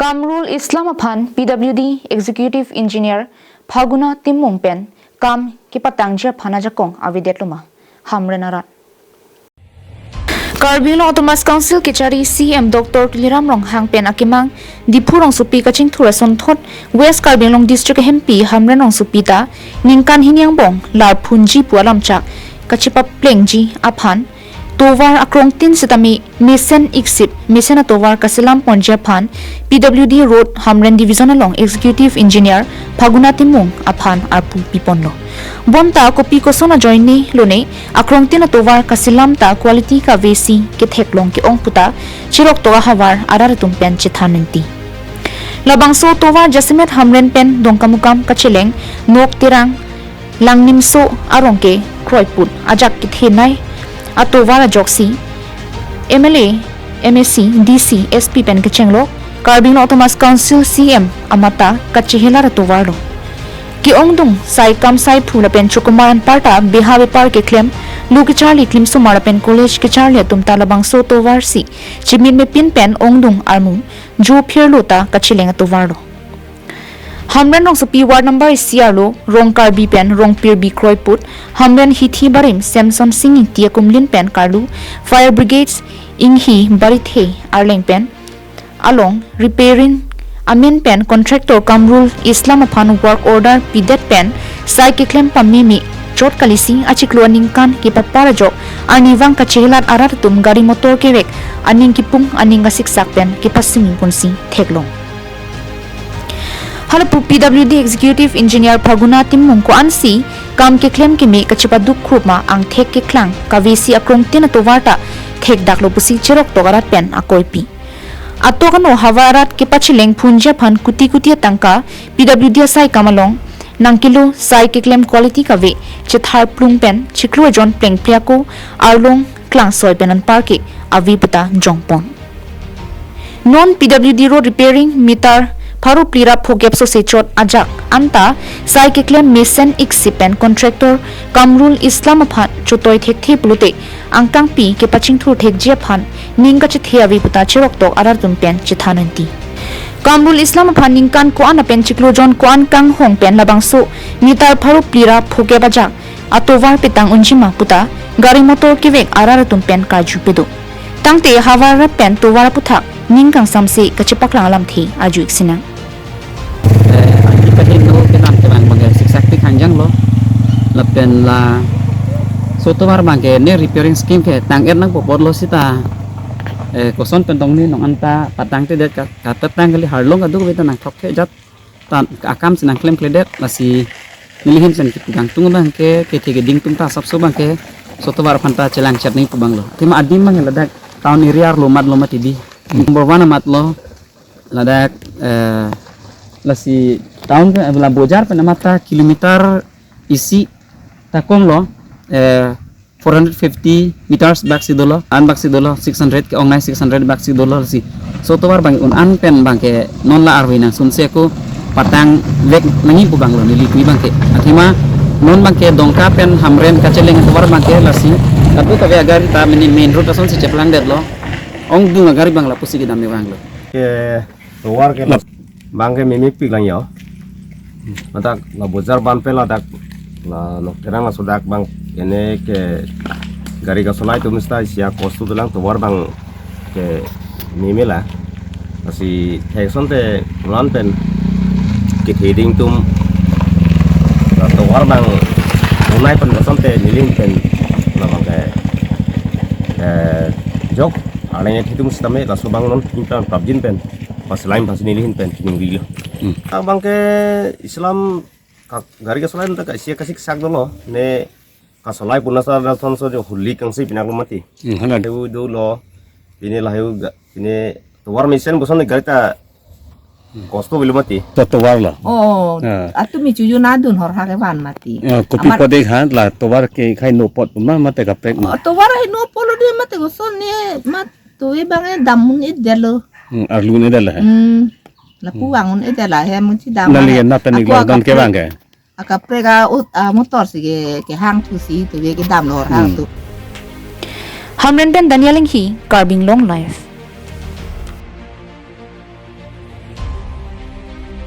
Kamrul Islamaphan PWD Executive Engineer Phaguna Timmungpen Kam Kipatangja Phanajakong Avidetluma Hamren Arat Karbil Automas Council Kichari CM Dr. Hamren Rongsopi Akimang Meter-450 Rongsopi Kaching Thurason Thot West Karbil District MP Hamren Rongsopi ta Ningkan Hinyang Bong Lar Punji Pualamchak Kachipa Plengji Aphan Tovar akrong tin sitami Mission Exit Mission atovar kasilam Ponjapan PWD Road Hamren Division along Executive Engineer Phaguna Timmung Aphan Arpu Piponlo Bonta kopi kosona join ni lone akrong tin atovar kasilam ta quality ka vesi ke theklong ke ong puta chirok toga hawar araratum pen chithanenti Labangso tovar jasimet Hamren pen dongkamukam kachileng Nok-Terang langnimso arongke kroiput ajak kithenai atovar joksi MLA MSC DC SP pen kechenglo Karbil Automas Council CM amata kachihela atovar lo ki ongdung asaikam sai phula pen chukumaran parta bihawe par ke claim luki charli klim sumara pen college ke charli tumta labang so tovar si chimin me pin pen ongdung armu jo phirlota kachileng atovar lo Hamren Rongsopi Ward Number Siarlo Rongkar B pen Rongpir B Kroiput Hamren hithi barim Samson Singing Tia Kumlin pen Karlu Fire Brigades Inghi Barithe Arleng pen along repairing Amin pen contractor Kamrul Islamaphan work order pidet pen sai ke claim pamimi chot kalisi achiklo ningkan ki patpara jok aniwang kachilat arartum gari motor kewek aning kipung aning gasiksak pen ki pasing punsi theklong Halapu PWD Executive Engineer Phaguna Timmung ko ansi kam ke claim ke me kachipa duk krupma ang thek ke klang kavesi akrong tin atovarta thek daklo pusi cherok togarat pen akoipi atokano hawarat ke pachileng phunja phan kuti tangka PWD asaikam along nangkilo sai ke claim quality kave chithar plung pen chiklo jon pleng pliako arlong klang soi penan parke aviputa jongpon non PWD road repairing meter Paru plira phogep sose chot ajak anta sai ke claim Mission Exit contractor Kamrul Islamaphan chutoi thek the plute angkang pi ke paching thur thek jephan ningka che theawi puta chirok tok arar tum pen chithananti Kamrul Islamaphan ningkan ko an pen chiklo jon ko an kang hong pen labangso mitar paru plira phogep ajak atovar petang unjima puta gari motor ke vek arar tum pen kaju pedo tangte hawar pen towar puthak ningkang samse kachipaklang alam thi aju iksinang Kedam kedam bagai siksak hanjang lo lepen la soto war bagai ne repairing scheme ke tang nang popor lo sita koson pentong ni nong anta patang te det kata tang kali harlong adu beta nang thok ke jat tan akam senang klaim kledet masih nilihin sen kitung tung bang ke thege ding tung ta sabso bang ke soto war phanta chelang chat ni kubang lo tima adim bang ladak taun iriar lo mat tibi number 1 mat lo ladak lasi tahun ke belah bojar penamata kilometer isi takong lo 450 meters back si dolo an back si dolo 600 ke online 600 back si dolo si so to war bang un an pen bang ke non la arwina sunse ko patang vek nangi pu bang lo nili kui bang ke akhima non bang ke dongka pen Hamren kaceleng to war bang ke lasi tapi ka agar ta main road ason si ceplang det lo ong du agari bang la pusi ke dami bang lo ke to war ke bangke mimik pik lang yo matak la bojar ban pe la dak la Nok-Terang la sodak bang ene ke gari ka solai tu mista sia kostu tulang to war bang ke mimila asi thekson te lan pen ke theding tum la to war bang unai pen son te niling pen la bang ke jok alanya thitum stame la so bang non pintan pabjin pen pas lain pas nilihin pen kining video abang ke Islam gari ka solai tak sia kasik sak dolo ne ka solai punna sa thon so jo huli kang si pinak mati hana de do lo ini lahu ini towar mission bosan gari ta kosto bilu mati towar la oh atu mi cuju nadun hor hake ban mati kopi pade khan la towar ke khai no pot ma mate ka pek ma towar hai no polo de mate go son ne mat to e bang damun e delo arlu ne dala la puangun e dela he mun ci dam nali na tani lo dan ke bangke aka prega motor sige ke hang tu si to ke dam lo hang tu Hamren pen Daniel Hi Carbing Long Life